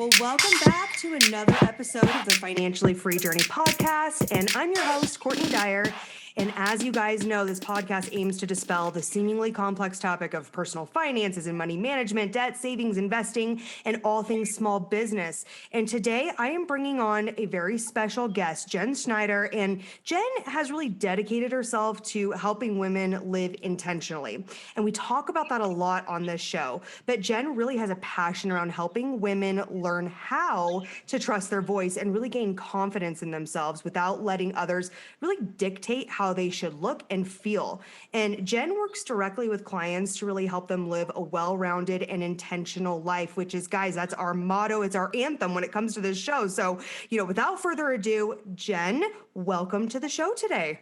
Well, welcome back to another episode of the Financially Free Journey podcast. And I'm your host, Courtney Dyer. And as you guys know, this podcast aims to dispel the seemingly complex topic of personal finances and money management, debt, savings, investing, and all things small business. And today I am bringing on a very special guest, Jen Schneider. And Jen has really dedicated herself to helping women live intentionally. And we talk about that a lot on this show. But Jen really has a passion around helping women learn how to trust their voice and really gain confidence in themselves without letting others really dictate how they should look and feel. And Jen works directly with clients to really help them live a well-rounded and intentional life, which is, guys, that's our motto. It's our anthem when it comes to this show. So, without further ado, Jen, welcome to the show today.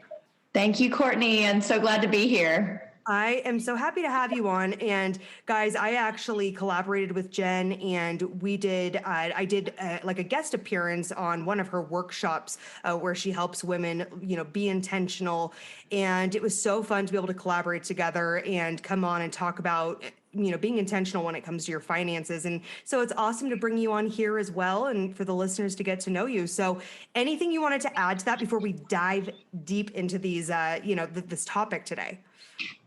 Thank you, Courtney. I'm so glad to be here. I am so happy to have you on. And guys, I actually collaborated with Jen, and I did like a guest appearance on one of her workshops where she helps women, be intentional. And it was so fun to be able to collaborate together and come on and talk about being intentional when it comes to your finances. And so it's awesome to bring you on here as well, and for the listeners to get to know you. So anything you wanted to add to that before we dive deep into these, this topic today?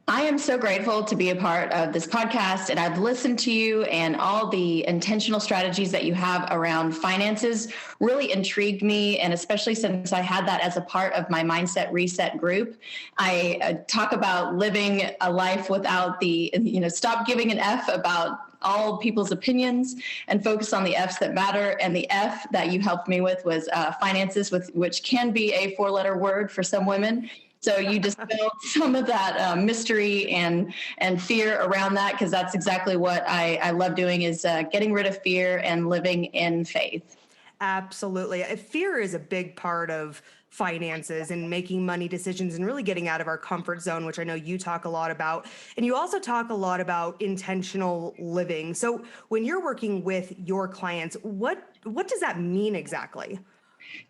I am so grateful to be a part of this podcast, and I've listened to you, and all the intentional strategies that you have around finances really intrigued me. And especially since I had that as a part of my Mindset Reset group, I talk about living a life without stop giving an F about all people's opinions and focus on the F's that matter. And the F that you helped me with was finances, which can be a 4-letter word for some women. So you dispelled some of that mystery and fear around that, because that's exactly what I love doing, is getting rid of fear and living in faith. Absolutely. Fear is a big part of finances and making money decisions and really getting out of our comfort zone, which I know you talk a lot about. And you also talk a lot about intentional living. So when you're working with your clients, what does that mean exactly?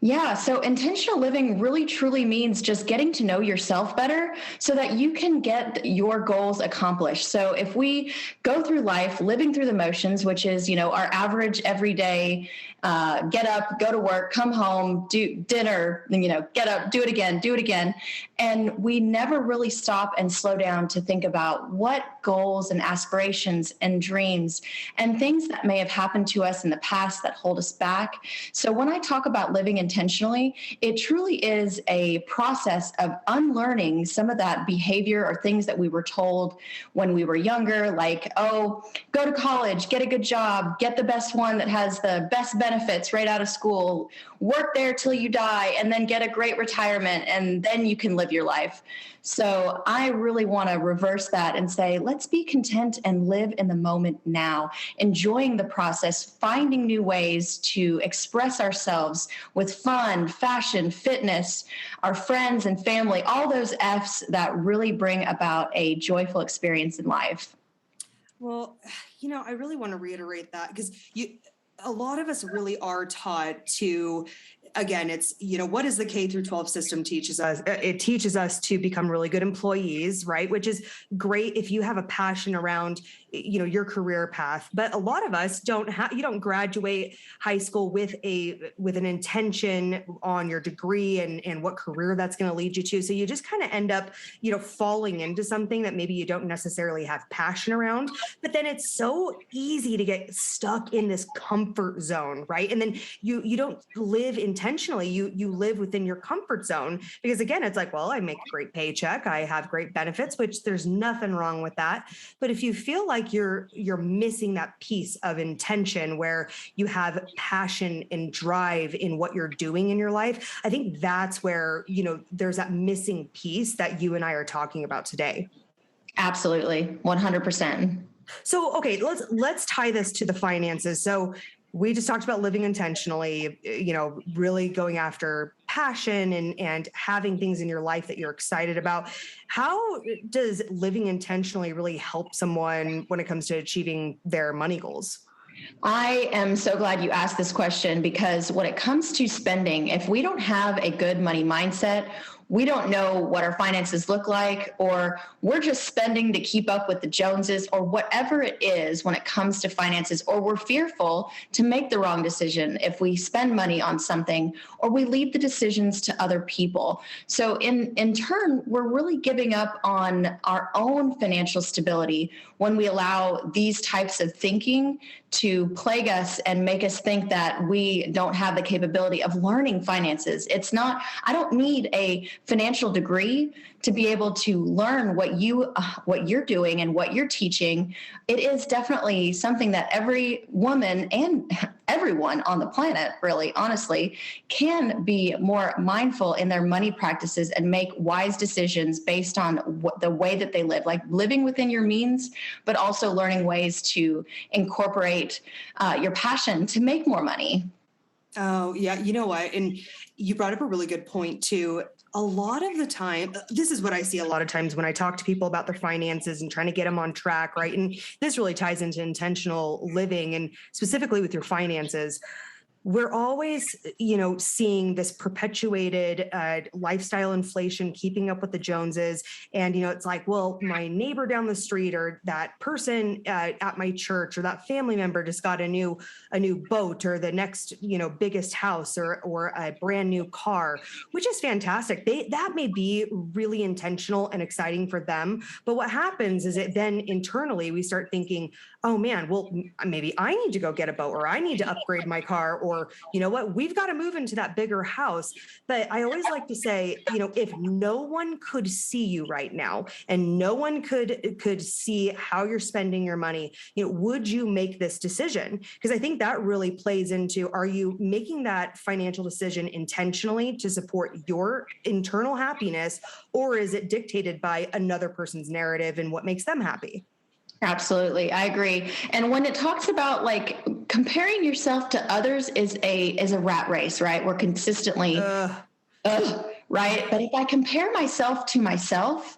Yeah, so intentional living really truly means just getting to know yourself better so that you can get your goals accomplished. So if we go through life living through the motions, which is, our average everyday get up, go to work, come home, do dinner, get up, do it again. And we never really stop and slow down to think about what goals and aspirations and dreams and things that may have happened to us in the past that hold us back. So when I talk about living intentionally, it truly is a process of unlearning some of that behavior or things that we were told when we were younger, like, oh, go to college, get a good job, get the best one that has the best benefits right out of school, work there till you die, and then get a great retirement, and then you can live your life. So I really want to reverse that and say, let's be content and live in the moment now, enjoying the process, finding new ways to express ourselves with fun, fashion, fitness, our friends and family, all those F's that really bring about a joyful experience in life. Well, I really want to reiterate that, because a lot of us really are taught to, again, it's, what does the K through 12 system teaches us? It teaches us to become really good employees, right? Which is great if you have a passion around, your career path. But a lot of us you don't graduate high school with an intention on your degree and what career that's going to lead you to. So you just kind of end up, falling into something that maybe you don't necessarily have passion around. But then it's so easy to get stuck in this comfort zone, right? And then you don't live intentionally. You live within your comfort zone, because again, it's like, well, I make a great paycheck, I have great benefits, which there's nothing wrong with that. But if you feel like you're missing that piece of intention where you have passion and drive in what you're doing in your life, I think that's where, there's that missing piece that you and I are talking about today. Absolutely. 100%. So, okay, let's tie this to the finances. So we just talked about living intentionally, really going after passion and having things in your life that you're excited about. How does living intentionally really help someone when it comes to achieving their money goals? I am so glad you asked this question, because when it comes to spending, if we don't have a good money mindset, we don't know what our finances look like, or we're just spending to keep up with the Joneses, or whatever it is when it comes to finances, or we're fearful to make the wrong decision if we spend money on something, or we leave the decisions to other people. So in turn, we're really giving up on our own financial stability when we allow these types of thinking to plague us and make us think that we don't have the capability of learning finances. It's not, I don't need a financial degree to be able to learn what you're doing and what you're teaching. It is definitely something that every woman and everyone on the planet, really, honestly, can be more mindful in their money practices and make wise decisions based on the way that they live, like living within your means, but also learning ways to incorporate your passion to make more money. Oh, yeah. You know what? And you brought up a really good point too. A lot of the time, this is what I see a lot of times when I talk to people about their finances and trying to get them on track, right? And this really ties into intentional living and specifically with your finances. We're always, seeing this perpetuated lifestyle inflation, keeping up with the Joneses. And, it's like, well, my neighbor down the street or that person at my church or that family member just got a new boat or the next, biggest house or a brand new car, which is fantastic. That may be really intentional and exciting for them. But what happens is it then internally we start thinking, oh man, well, maybe I need to go get a boat or I need to upgrade my car or, you know what, we've got to move into that bigger house. But I always like to say, if no one could see you right now and no one could see how you're spending your money, would you make this decision? Because I think that really plays into, are you making that financial decision intentionally to support your internal happiness, or is it dictated by another person's narrative and what makes them happy? Absolutely. I agree. And when it talks about like comparing yourself to others is a rat race, right? We're consistently, right? But if I compare myself to myself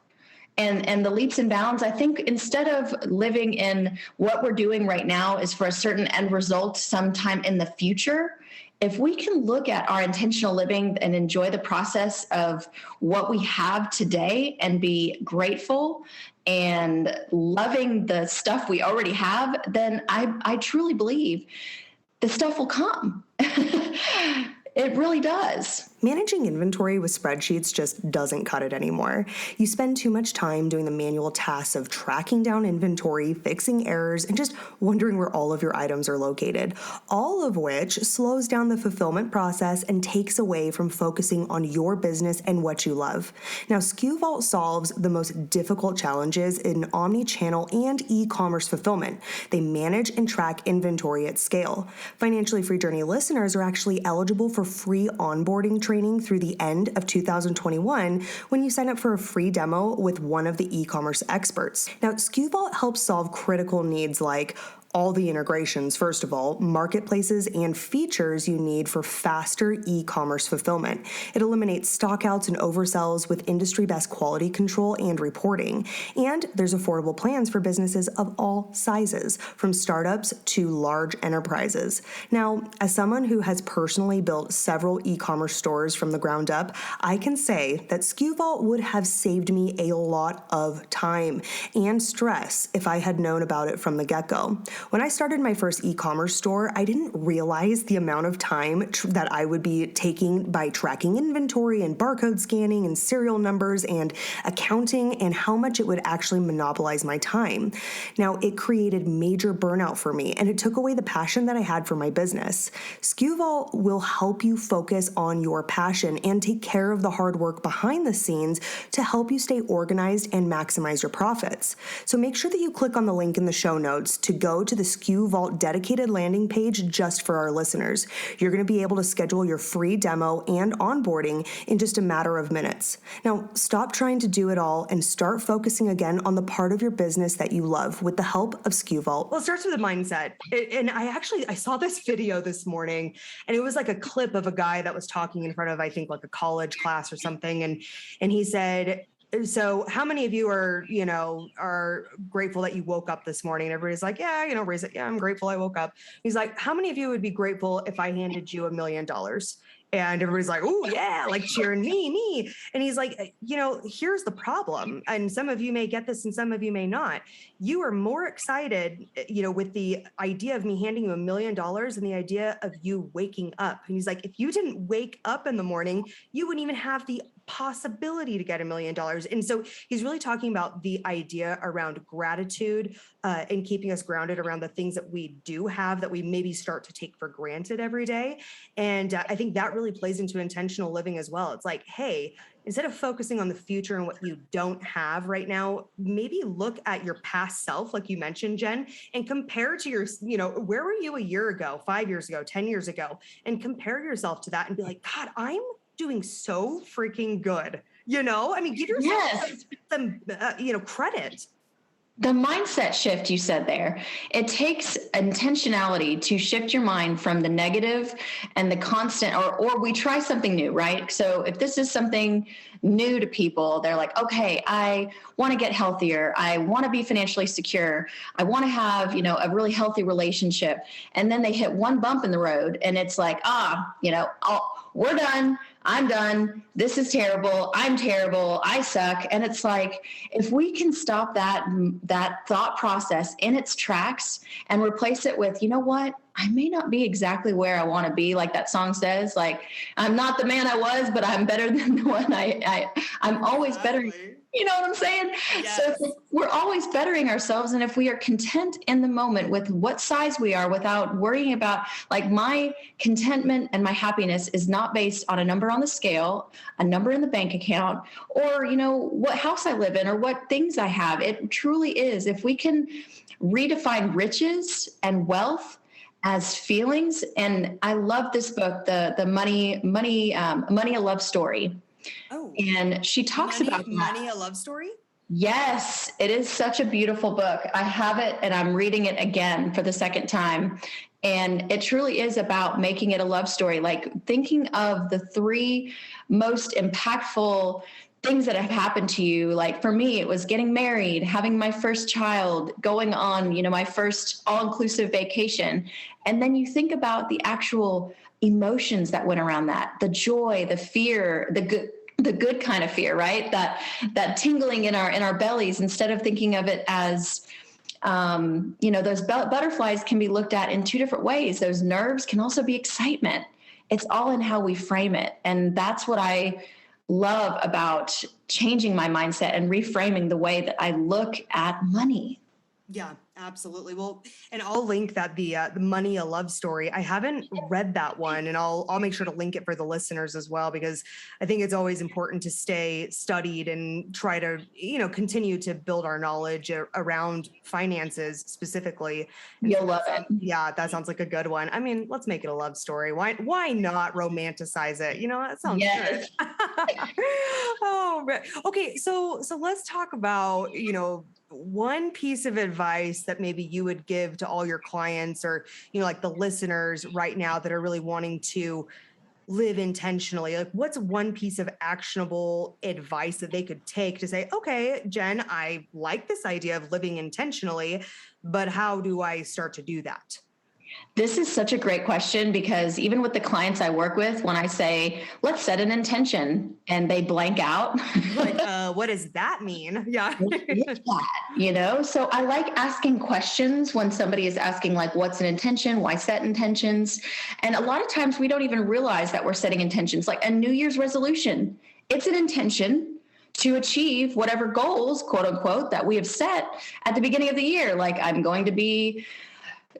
and the leaps and bounds, I think instead of living in what we're doing right now is for a certain end result sometime in the future, if we can look at our intentional living and enjoy the process of what we have today and be grateful and loving the stuff we already have, then I truly believe the stuff will come. It really does. Managing inventory with spreadsheets just doesn't cut it anymore. You spend too much time doing the manual tasks of tracking down inventory, fixing errors, and just wondering where all of your items are located, all of which slows down the fulfillment process and takes away from focusing on your business and what you love. Now, SkuVault solves the most difficult challenges in omni-channel and e-commerce fulfillment. They manage and track inventory at scale. Financially Free Journey listeners are actually eligible for free onboarding training through the end of 2021 when you sign up for a free demo with one of the e-commerce experts. Now, SkuVault helps solve critical needs like all the integrations, first of all, marketplaces and features you need for faster e-commerce fulfillment. It eliminates stockouts and oversells with industry best quality control and reporting. And there's affordable plans for businesses of all sizes, from startups to large enterprises. Now, as someone who has personally built several e-commerce stores from the ground up, I can say that SkuVault would have saved me a lot of time and stress if I had known about it from the get-go. When I started my first e-commerce store, I didn't realize the amount of time that I would be taking by tracking inventory and barcode scanning and serial numbers and accounting, and how much it would actually monopolize my time. Now, it created major burnout for me, and it took away the passion that I had for my business. SkuVault will help you focus on your passion and take care of the hard work behind the scenes to help you stay organized and maximize your profits. So make sure that you click on the link in the show notes to go to the SkuVault dedicated landing page just for our listeners. You're going to be able to schedule your free demo and onboarding in just a matter of minutes. Now, stop trying to do it all and start focusing again on the part of your business that you love with the help of SkuVault. Well, it starts with a mindset. And I saw this video this morning, and it was like a clip of a guy that was talking in front of, I think, like a college class or something. And he said, so how many of you are grateful that you woke up this morning? And everybody's like, yeah, raise it. Yeah, I'm grateful I woke up. He's like, how many of you would be grateful if I handed you $1 million? And everybody's like, oh yeah, like cheering me. And he's like, here's the problem. And some of you may get this and some of you may not. You are more excited, with the idea of me handing you $1 million and the idea of you waking up. And he's like, if you didn't wake up in the morning, you wouldn't even have the possibility to get $1 million. And so he's really talking about the idea around gratitude and keeping us grounded around the things that we do have that we maybe start to take for granted every day. And I think that really plays into intentional living as well. It's like, hey, instead of focusing on the future and what you don't have right now, maybe look at your past self, like you mentioned, Jen, and compare to your, where were you a year ago, 5 years ago, 10 years ago, and compare yourself to that and be like, God, I'm doing so freaking good. I mean, give yourself some credit. The mindset shift you said there, it takes intentionality to shift your mind from the negative and the constant, or we try something new, right? So if this is something new to people, they're like, okay, I want to get healthier. I want to be financially secure. I want to have, a really healthy relationship. And then they hit one bump in the road and it's like, we're done. I'm done. This is terrible. I'm terrible. I suck. And it's like, if we can stop that thought process in its tracks and replace it with, you know what? I may not be exactly where I want to be. Like that song says, like, I'm not the man I was, but I'm better than the one I'm always better. You know what I'm saying? Yes. So we're always bettering ourselves. And if we are content in the moment with what size we are without worrying about, like, my contentment and my happiness is not based on a number on the scale, a number in the bank account, or, what house I live in or what things I have. It truly is. If we can redefine riches and wealth as feelings. And I love this book, the Money, a Love Story. Oh, and she talks about Money, a Love Story. Yes, it is such a beautiful book. I have it and I'm reading it again for the second time. And it truly is about making it a love story, like thinking of the 3 most impactful things that have happened to you. Like for me, it was getting married, having my first child, going on, my first all-inclusive vacation. And then you think about the actual emotions that went around that, the joy, the fear, the good kind of fear, right? That tingling in our bellies, instead of thinking of it as, those butterflies can be looked at in 2 different ways. Those nerves can also be excitement. It's all in how we frame it. And that's what I love about changing my mindset and reframing the way that I look at money. Yeah, absolutely. Well, And I'll link that the Money, a Love Story. I haven't read that one, and I'll make sure to link it for the listeners as well, because I think it's always important to stay studied and try to continue to build our knowledge around finances specifically. And You'll love it. Yeah, that sounds like a good one. I mean, let's make it a love story. Why not romanticize it? That sounds good. Oh, okay. So let's talk about one piece of advice that maybe you would give to all your clients, or like the listeners right now that are really wanting to live intentionally. Like, what's one piece of actionable advice that they could take to say, okay, Jen, I like this idea of living intentionally, but how do I start to do that? This is such a great question, because even with the clients I work with, when I say, let's set an intention, and they blank out. Like, what does that mean? Yeah. So I like asking questions when somebody is asking, like, what's an intention? Why set intentions? And a lot of times we don't even realize that we're setting intentions, like a New Year's resolution. It's an intention to achieve whatever goals, quote unquote, that we have set at the beginning of the year. Like, I'm going to be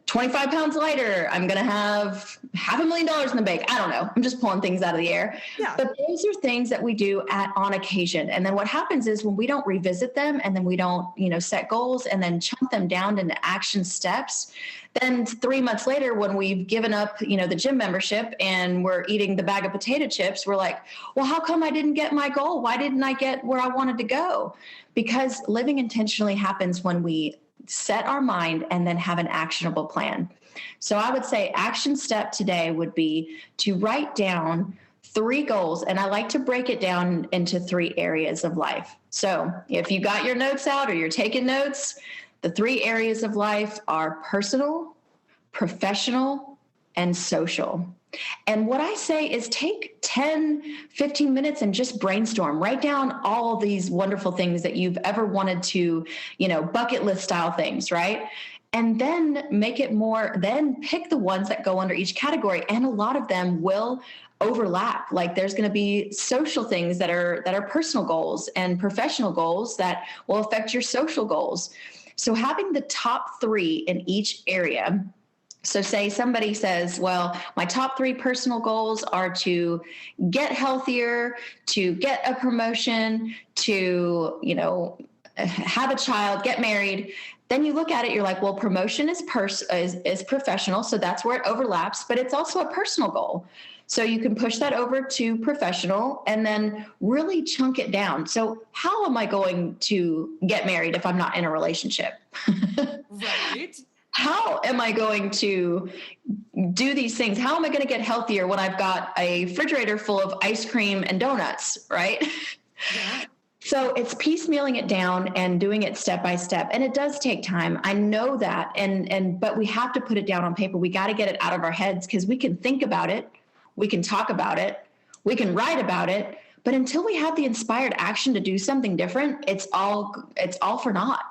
25 pounds lighter. I'm going to have $500,000 in the bank. I don't know. I'm just pulling things out of the air. Yeah. But those are things that we do on occasion. And then what happens is, when we don't revisit them, and then we don't, set goals and then chunk them down into action steps, then 3 months later, when we've given up, the gym membership and we're eating the bag of potato chips, we're like, well, how come I didn't get my goal? Why didn't I get where I wanted to go? Because living intentionally happens when we set our mind and then have an actionable plan. So I would say action step today would be to write down 3 goals. And I like to break it down into 3 areas of life. So if you got your notes out or you're taking notes, the 3 areas of life are personal, professional, and social. And what I say is take 10, 15 minutes and just brainstorm. Write down all these wonderful things that you've ever wanted to, bucket list style things, right? And then make it more, then pick the ones that go under each category. And a lot of them will overlap. Like there's going to be social things that are personal goals and professional goals that will affect your social goals. So having the top 3 in each area. So say somebody says, well, my top 3 personal goals are to get healthier, to get a promotion, to, have a child, get married. Then you look at it, you're like, well, promotion is professional. So that's where it overlaps, but it's also a personal goal. So you can push that over to professional and then really chunk it down. So how am I going to get married if I'm not in a relationship? Right. How am I going to do these things? How am I going to get healthier when I've got a refrigerator full of ice cream and donuts, right? Yeah. So it's piecemealing it down and doing it step by step. And it does take time. I know that. But we have to put it down on paper. We got to get it out of our heads because we can think about it. We can talk about it. We can write about it. But until we have the inspired action to do something different, it's all for naught.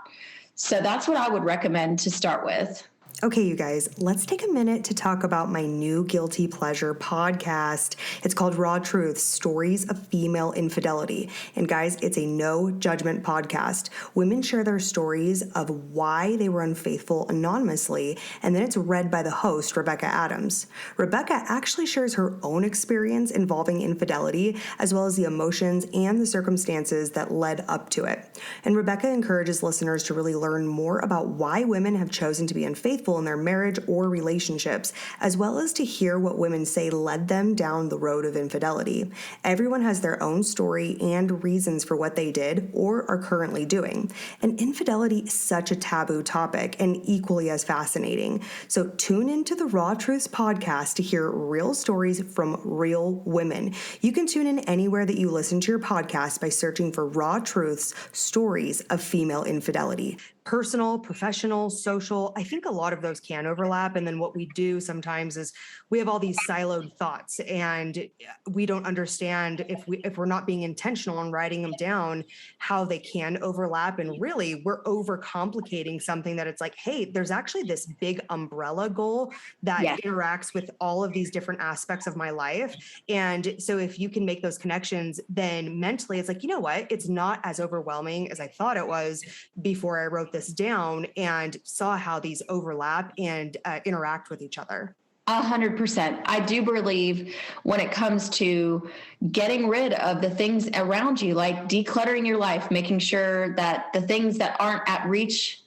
So that's what I would recommend to start with. Okay, you guys, let's take a minute to talk about my new guilty pleasure podcast. It's called Raw Truths, Stories of Female Infidelity. And guys, it's a no judgment podcast. Women share their stories of why they were unfaithful anonymously, and then it's read by the host, Rebecca Adams. Rebecca actually shares her own experience involving infidelity, as well as the emotions and the circumstances that led up to it. And Rebecca encourages listeners to really learn more about why women have chosen to be unfaithful in their marriage or relationships, as well as to hear what women say led them down the road of infidelity. Everyone has their own story and reasons for what they did or are currently doing. And infidelity is such a taboo topic and equally as fascinating. So tune into the Raw Truths podcast to hear real stories from real women. You can tune in anywhere that you listen to your podcast by searching for Raw Truths, Stories of Female Infidelity. Personal, professional, social, I think a lot of those can overlap. And then what we do sometimes is we have all these siloed thoughts and we don't understand if we're not being intentional in writing them down, how they can overlap. And really we're overcomplicating something that it's like, hey, there's actually this big umbrella goal that interacts with all of these different aspects of my life. And so if you can make those connections, then mentally it's like, you know what? It's not as overwhelming as I thought it was before I wrote this down and saw how these overlap and interact with each other. 100%. I do believe when it comes to getting rid of the things around you, like decluttering your life, making sure that the things that aren't at reach,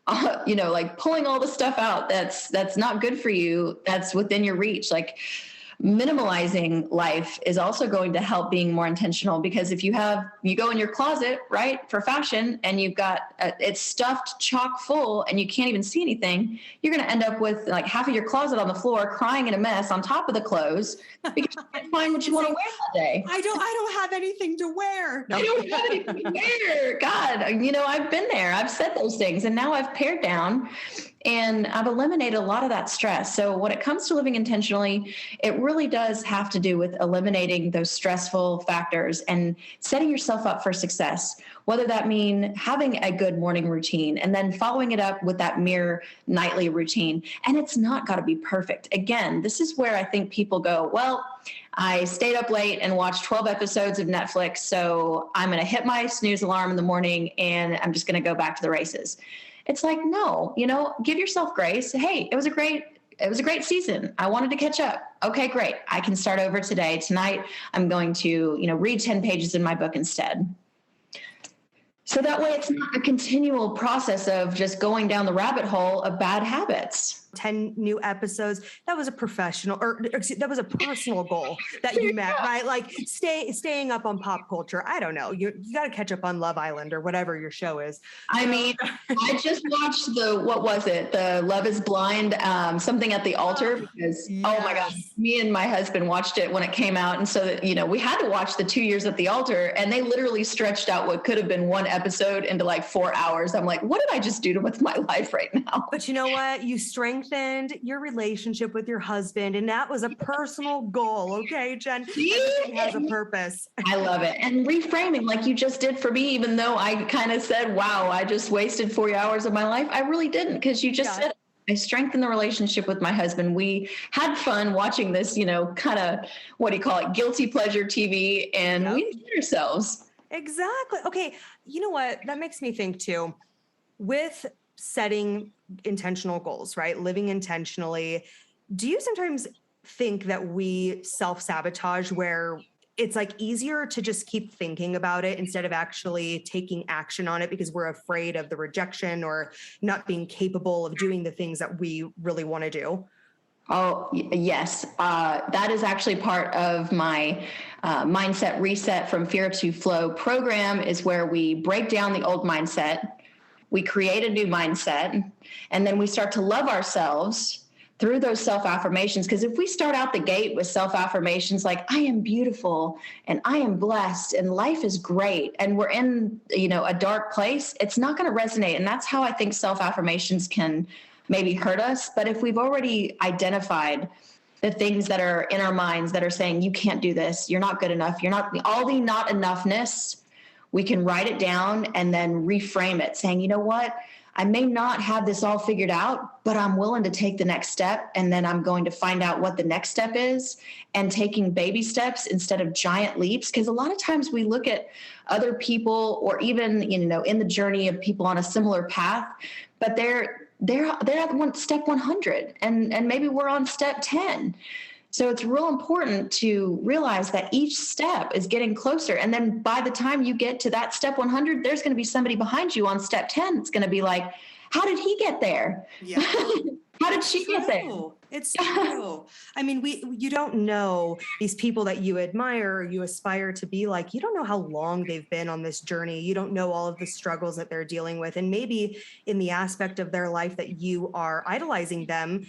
like pulling all the stuff out that's not good for you, that's within your reach, like minimalizing life is also going to help being more intentional, because if you go in your closet, right, for fashion, and you've got it's stuffed chock full and you can't even see anything, you're going to end up with like half of your closet on the floor crying in a mess on top of the clothes because you can't find what you want to wear that day. I don't have anything to wear. No. I don't have anything to wear. God, I've been there. I've said those things, and now I've pared down and I've eliminated a lot of that stress. So when it comes to living intentionally, it really does have to do with eliminating those stressful factors and setting yourself up for success, whether that mean having a good morning routine and then following it up with that mirror nightly routine. And it's not got to be perfect. Again, this is where I think people go, well, I stayed up late and watched 12 episodes of Netflix, so I'm going to hit my snooze alarm in the morning and I'm just going to go back to the races. It's like, no, give yourself grace. Hey, it was a great season. I wanted to catch up. Okay, great. I can start over today. Tonight, I'm going to, read 10 pages in my book instead. So that way it's not a continual process of just going down the rabbit hole of bad habits. 10 new episodes. That was a that was a personal goal that you met, right? Like staying up on pop culture. I don't know. You got to catch up on Love Island or whatever your show is. I mean, I just watched what was it? The Love is Blind, something at the altar, because, oh my gosh, me and my husband watched it when it came out. And so, we had to watch the 2 years at the altar, and they literally stretched out what could have been one episode into like 4 hours. I'm like, what did I just do with my life right now? But you know what? You strengthen strengthened your relationship with your husband, and that was a personal goal. Okay, Jen, everything has a purpose. I love it. And reframing like you just did for me, even though I kind of said, wow, I just wasted 40 hours of my life. I really didn't, because you just said, I strengthened the relationship with my husband. We had fun watching this, kind of, what do you call it, guilty pleasure TV, and we enjoyed ourselves. Exactly. Okay. You know what? That makes me think too, with setting intentional goals, right? Living intentionally. Do you sometimes think that we self-sabotage, where it's like easier to just keep thinking about it instead of actually taking action on it because we're afraid of the rejection or not being capable of doing the things that we really want to do? Oh, yes. That is actually part of my mindset reset from fear to flow program, is where we break down the old mindset, we create a new mindset, and then we start to love ourselves through those self-affirmations. Because if we start out the gate with self-affirmations like, I am beautiful and I am blessed and life is great, and we're in, a dark place, it's not going to resonate. And that's how I think self-affirmations can maybe hurt us. But if we've already identified the things that are in our minds that are saying, you can't do this, you're not good enough, you're not, all the not enoughness, we can write it down and then reframe it saying, you know what? I may not have this all figured out, but I'm willing to take the next step. And then I'm going to find out what the next step is, and taking baby steps instead of giant leaps. Because a lot of times we look at other people, or even, in the journey of people on a similar path, but they're at step 100 and maybe we're on step 10. So it's real important to realize that each step is getting closer. And then by the time you get to that step 100, there's going to be somebody behind you on step 10. It's going to be like, how did he get there? Yeah. How did she get there? It's true. I mean, you don't know these people that you admire or you aspire to be like. You don't know how long they've been on this journey. You don't know all of the struggles that they're dealing with. And maybe in the aspect of their life that you are idolizing them,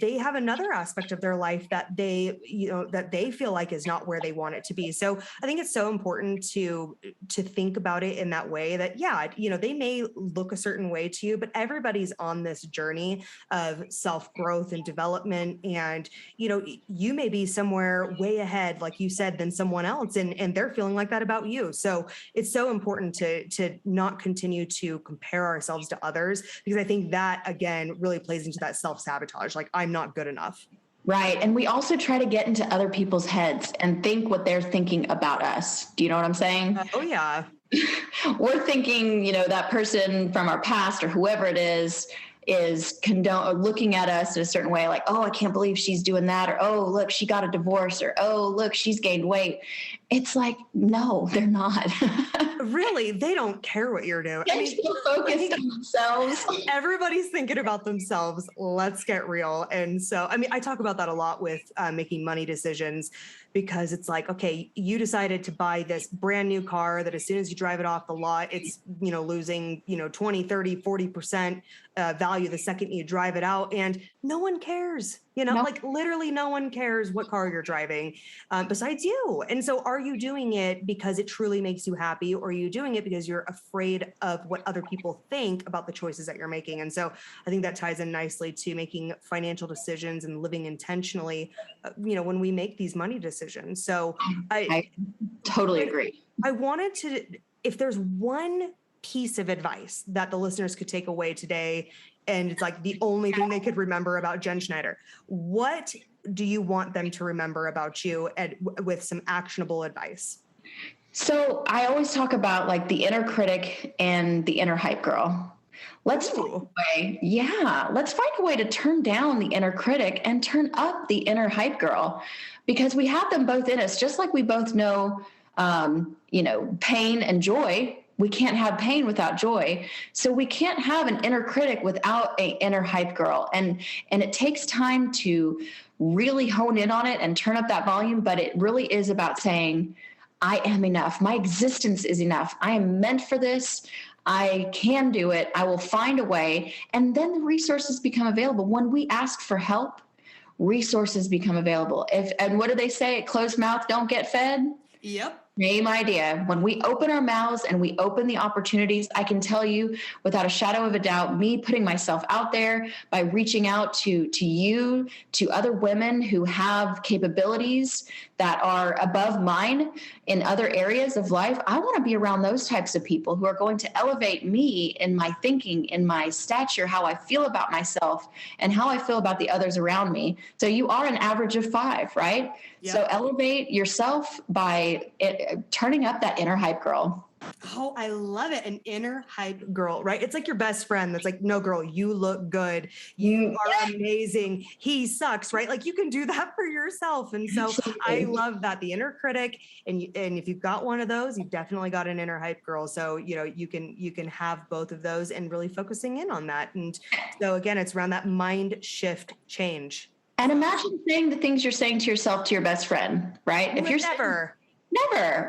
they have another aspect of their life that they feel like is not where they want it to be. So I think it's so important to think about it in that way, that, they may look a certain way to you, but everybody's on this journey of self-growth and development. And, you may be somewhere way ahead, like you said, than someone else. And they're feeling like that about you. So it's so important to not continue to compare ourselves to others, because I think that, again, really plays into that self-sabotage. Like, I'm not good enough. Right. And we also try to get into other people's heads and think what they're thinking about us. Do you know what I'm saying? Oh, yeah. We're thinking, that person from our past or whoever it is looking at us in a certain way, like, oh, I can't believe she's doing that. Or, oh, look, she got a divorce. Or, oh, look, she's gained weight. It's like, no, they're not. Really, they don't care what you're doing. They're so focused on themselves. Everybody's thinking about themselves. Let's get real. And so, I talk about that a lot with making money decisions, because it's like, okay, you decided to buy this brand new car that as soon as you drive it off the lot, it's, losing, 20, 30, 40% value the second you drive it out. And no one cares, like literally no one cares what car you're driving besides you. And so are you doing it because it truly makes you happy, or are you doing it because you're afraid of what other people think about the choices that you're making? And so I think that ties in nicely to making financial decisions and living intentionally, when we make these money decisions. So I totally agree. I wanted to, if there's one piece of advice that the listeners could take away today, and it's like the only thing they could remember about Jen Schneider, what do you want them to remember about you, and with some actionable advice? So I always talk about like the inner critic and the inner hype girl. Let's find a way to turn down the inner critic and turn up the inner hype girl, because we have them both in us. Just like we both know, pain and joy. We can't have pain without joy. So we can't have an inner critic without an inner hype girl. And it takes time to really hone in on it and turn up that volume. But it really is about saying, I am enough. My existence is enough. I am meant for this. I can do it. I will find a way. And then the resources become available. When we ask for help, resources become available. And what do they say? Closed mouth don't get fed. Yep. Same idea. When we open our mouths and we open the opportunities, I can tell you without a shadow of a doubt, me putting myself out there by reaching out to you, to other women who have capabilities that are above mine in other areas of life. I want to be around those types of people who are going to elevate me in my thinking, in my stature, how I feel about myself, and how I feel about the others around me. So you are an average of 5, right? Yep. So elevate yourself by turning up that inner hype girl. Oh, I love it. An inner hype girl, right? It's like your best friend that's like, no, girl, you look good. You are amazing. He sucks, right? Like you can do that for yourself. And so I love that. The inner critic. And if you've got one of those, you've definitely got an inner hype girl. So, you can have both of those and really focusing in on that. And so again, it's around that mind shift change. And imagine saying the things you're saying to yourself to your best friend, right? If you're never.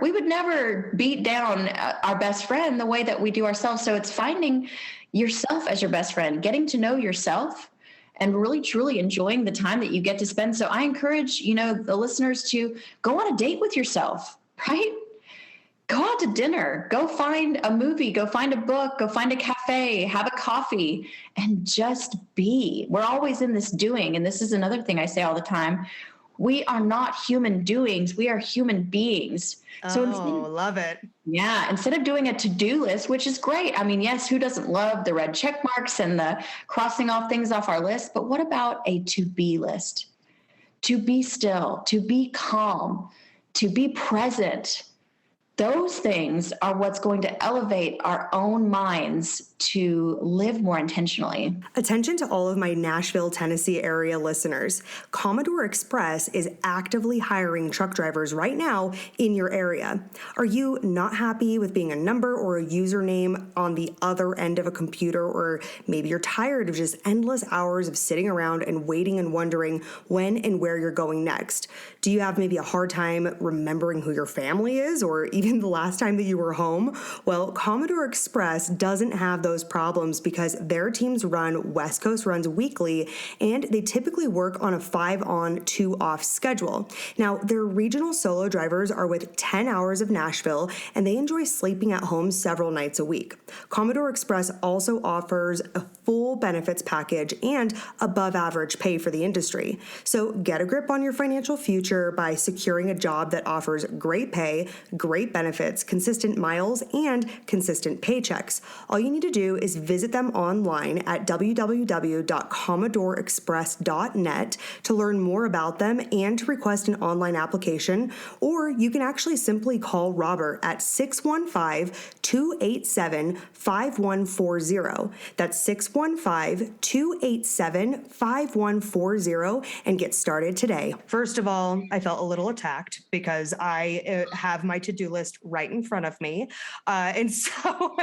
We would never beat down our best friend the way that we do ourselves. So it's finding yourself as your best friend, getting to know yourself and really truly enjoying the time that you get to spend. So I encourage, the listeners to go on a date with yourself, right? Go out to dinner, go find a movie, go find a book, go find a cafe, have a coffee, and just be. We're always in this doing. And this is another thing I say all the time. We are not human doings. We are human beings. So love it. Yeah. Instead of doing a to-do list, which is great. I mean, yes, who doesn't love the red check marks and the crossing off things off our list? But what about a to-be list? To be still, to be calm, to be present. Those things are what's going to elevate our own minds to live more intentionally. Attention to all of my Nashville, Tennessee area listeners. Commodore Express is actively hiring truck drivers right now in your area. Are you not happy with being a number or a username on the other end of a computer? Or maybe you're tired of just endless hours of sitting around and waiting and wondering when and where you're going next? Do you have maybe a hard time remembering who your family is or even the last time that you were home? Well, Commodore Express doesn't have those problems because their teams run West Coast runs weekly and they typically work on a 5-on, 2-off schedule. Now, their regional solo drivers are with 10 hours of Nashville and they enjoy sleeping at home several nights a week. Commodore Express also offers a full benefits package and above average pay for the industry. So get a grip on your financial future by securing a job that offers great pay, great benefits, consistent miles, and consistent paychecks. All you need to do is visit them online at www.commodoreexpress.net to learn more about them and to request an online application, or you can actually simply call Robert at 615-287-5140. That's 615-287-5140 and get started today. First of all, I felt a little attacked because I have my to-do list right in front of me. And so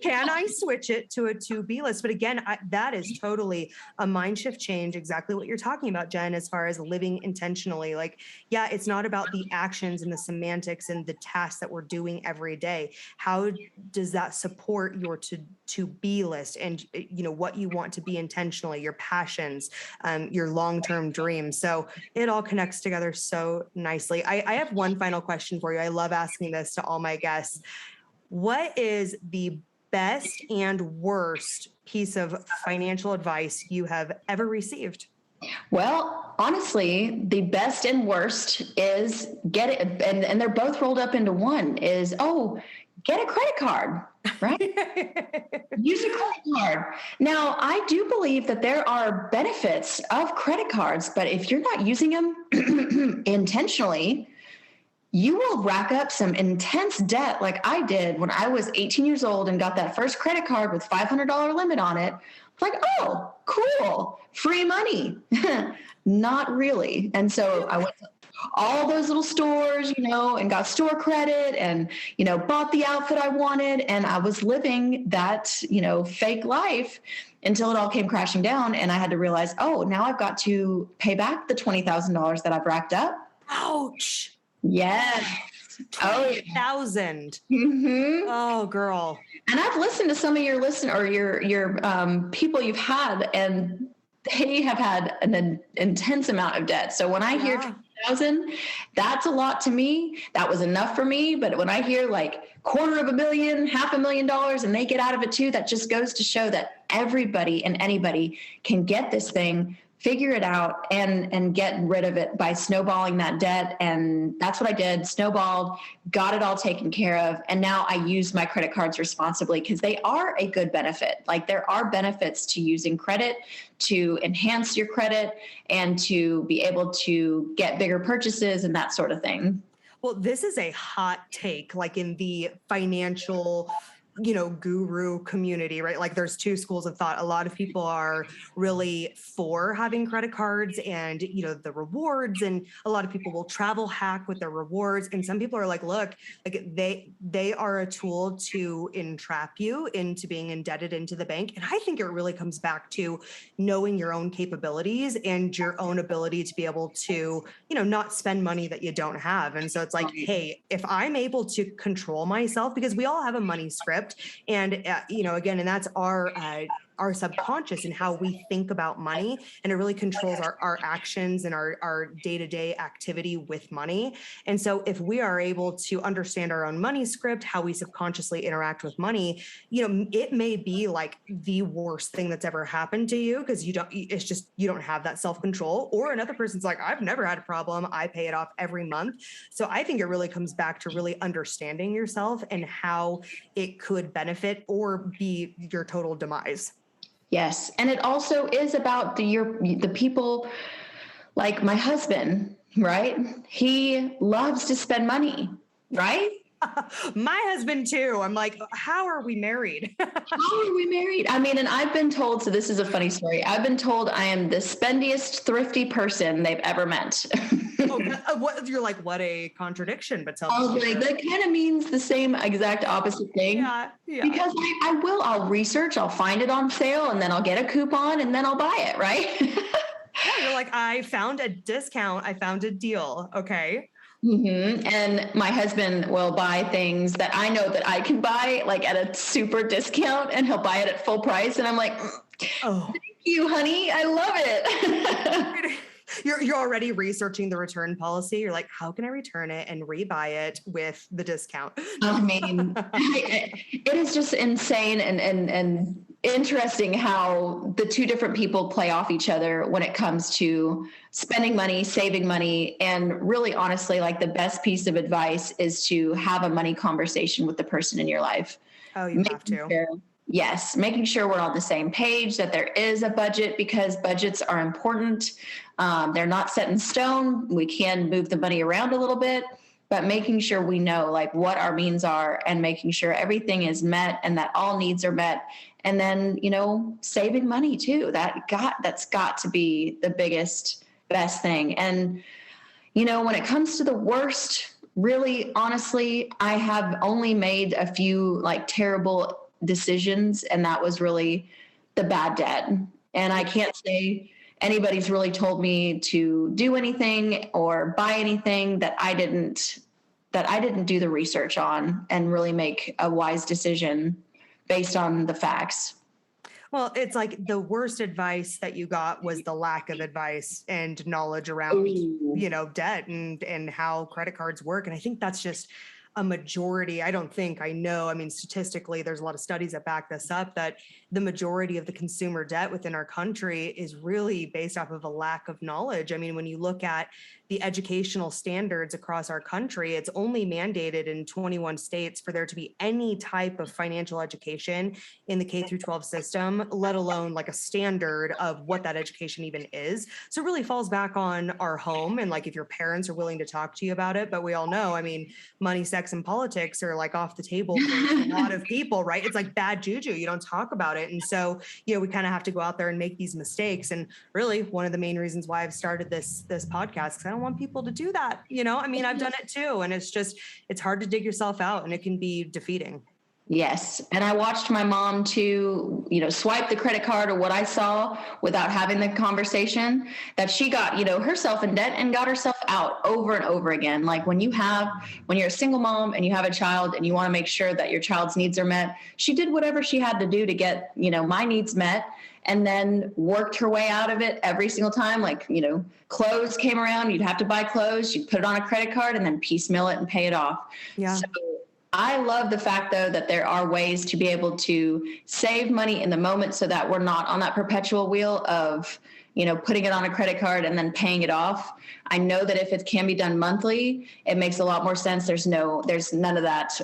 can I switch it to a to-be list? But again, that is totally a mind shift change, exactly what you're talking about, Jen, as far as living intentionally. Like, yeah, it's not about the actions and the semantics and the tasks that we're doing every day. How does that support your to-be list and, what you want to be intentionally, your passions, your long-term dreams? So it all connects together so nicely. I have one final question for you. I love asking this to all my guests. What is the best and worst piece of financial advice you have ever received? Well, honestly, the best and worst is get it, and they're both rolled up into one, is, get a credit card, right? Use a credit card. Now, I do believe that there are benefits of credit cards, but if you're not using them intentionally, you will rack up some intense debt like I did when I was 18 years old and got that first credit card with $500 limit on it. Like, oh, cool, free money. Not really. And so I went to all those little stores, and got store credit and, bought the outfit I wanted. And I was living that, fake life until it all came crashing down. And I had to realize, now I've got to pay back the $20,000 that I've racked up. Ouch. Yes. 20,000. Mm-hmm. Oh, girl. And I've listened to some of your your people you've had, and they have had an intense amount of debt. So when I hear $100,000, that's a lot to me. That was enough for me. But when I hear like $250,000, $500,000, and they get out of it too, that just goes to show that everybody and anybody can get this thing, figure it out, and get rid of it by snowballing that debt. And that's what I did. Snowballed, got it all taken care of. And now I use my credit cards responsibly because they are a good benefit. Like, there are benefits to using credit to enhance your credit and to be able to get bigger purchases and that sort of thing. Well, this is a hot take, like in the financial, guru community, right? Like, there's two schools of thought. A lot of people are really for having credit cards and, the rewards, and a lot of people will travel hack with their rewards. And some people are like, look, like they are a tool to entrap you into being indebted into the bank. And I think it really comes back to knowing your own capabilities and your own ability to be able to, not spend money that you don't have. And so it's like, hey, if I'm able to control myself, because we all have a money script. And, again, and that's our subconscious and how we think about money. And it really controls our actions and our day-to-day activity with money. And so if we are able to understand our own money script, how we subconsciously interact with money, it may be like the worst thing that's ever happened to you because you don't have that self-control. Or another person's like, I've never had a problem. I pay it off every month. So I think it really comes back to really understanding yourself and how it could benefit or be your total demise. Yes. And it also is about the people like my husband, right? He loves to spend money, right? My husband too. I'm like, how are we married? How are we married? I mean, and I've been told, so this is a funny story. I've been told I am the spendiest, thrifty person they've ever met. You're like, what a contradiction, but tell me. Like, that kind of means the same exact opposite thing. Yeah. Because I'll research, I'll find it on sale, and then I'll get a coupon, and then I'll buy it, right? Yeah, you're like, I found a discount. I found a deal. Okay. Mm-hmm. And my husband will buy things that I know that I can buy like at a super discount, and he'll buy it at full price. And I'm like, oh, thank you, honey. I love it. You're already researching the return policy. You're like, how can I return it and rebuy it with the discount? I mean, it is just insane and interesting how the two different people play off each other when it comes to spending money, saving money. And really, honestly, like, the best piece of advice is to have a money conversation with the person in your life. Oh, you have to. Yes. Making sure we're on the same page, that there is a budget, because budgets are important. They're not set in stone. We can move the money around a little bit, but making sure we know like what our means are and making sure everything is met and that all needs are met. And then, saving money too. That's got to be the best thing. And, when it comes to the worst, really, honestly, I have only made a few like terrible decisions, and that was really the bad debt. And I can't say anybody's really told me to do anything or buy anything that I didn't do the research on and really make a wise decision based on the facts. Well, it's like the worst advice that you got was the lack of advice and knowledge around, debt and how credit cards work. And I think that's just a majority. I know. I mean, statistically, there's a lot of studies that back this up, that the majority of the consumer debt within our country is really based off of a lack of knowledge. I mean, when you look at the educational standards across our country, it's only mandated in 21 states for there to be any type of financial education in the K through 12 system, let alone like a standard of what that education even is. So it really falls back on our home and like if your parents are willing to talk to you about it. But we all know, I mean, money, sex, and politics are like off the table for a lot of people, right? It's like bad juju. You don't talk about it. And so, we kind of have to go out there and make these mistakes. And really one of the main reasons why I've started this podcast, because I don't want people to do that. I mean, I've done it too. And it's hard to dig yourself out and it can be defeating. Yes. And I watched my mom to, swipe the credit card, or what I saw, without having the conversation, that she got, herself in debt and got herself out over and over again. Like when you're a single mom and you have a child and you want to make sure that your child's needs are met, she did whatever she had to do to get, my needs met, and then worked her way out of it every single time. Like, clothes came around, you'd have to buy clothes, you'd put it on a credit card and then piecemeal it and pay it off. Yeah. So I love the fact, though, that there are ways to be able to save money in the moment so that we're not on that perpetual wheel of, putting it on a credit card and then paying it off. I know that if it can be done monthly, it makes a lot more sense. There's none of that.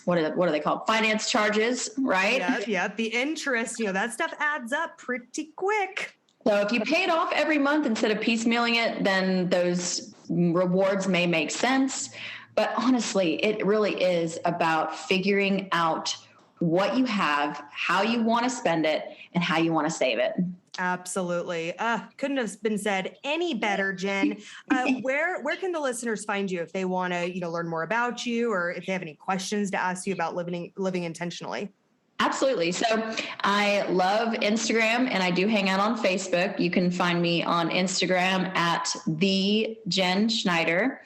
What are they called? Finance charges, right? Yeah. The interest, that stuff adds up pretty quick. So if you pay it off every month instead of piecemealing it, then those rewards may make sense. But honestly, it really is about figuring out what you have, how you want to spend it, and how you want to save it. Absolutely. Couldn't have been said any better, Jen. Where can the listeners find you if they want to, learn more about you, or if they have any questions to ask you about living intentionally? Absolutely. So I love Instagram, and I do hang out on Facebook. You can find me on Instagram at the Jen Schneider.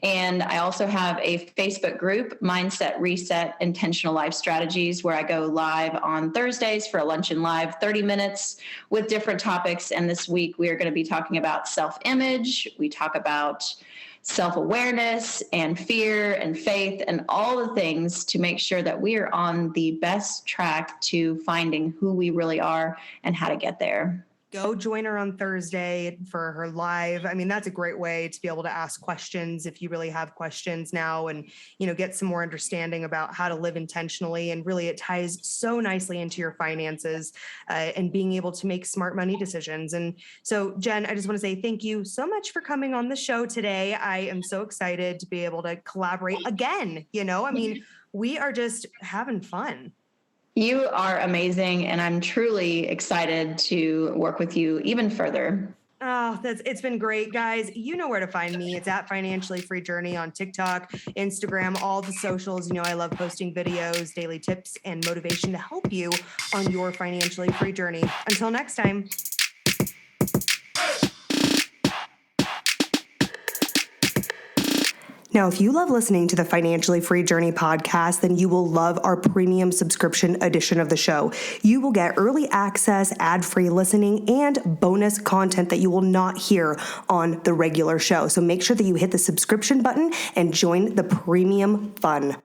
And I also have a Facebook group, Mindset Reset Intentional Life Strategies, where I go live on Thursdays for a luncheon live, 30 minutes with different topics. And this week we are going to be talking about self-image. We talk about self-awareness and fear and faith and all the things to make sure that we are on the best track to finding who we really are and how to get there. Go join her on Thursday for her live. I mean, that's a great way to be able to ask questions if you really have questions now, and, get some more understanding about how to live intentionally. And really, it ties so nicely into your finances and being able to make smart money decisions. And so, Jen, I just want to say thank you so much for coming on the show today. I am so excited to be able to collaborate again. We are just having fun. You are amazing, and I'm truly excited to work with you even further. Oh, it's been great, guys. You know where to find me. It's at Financially Free Journey on TikTok, Instagram, all the socials. I love posting videos, daily tips, and motivation to help you on your financially free journey. Until next time. Now, if you love listening to the Financially Free Journey podcast, then you will love our premium subscription edition of the show. You will get early access, ad-free listening, and bonus content that you will not hear on the regular show. So make sure that you hit the subscription button and join the premium fun.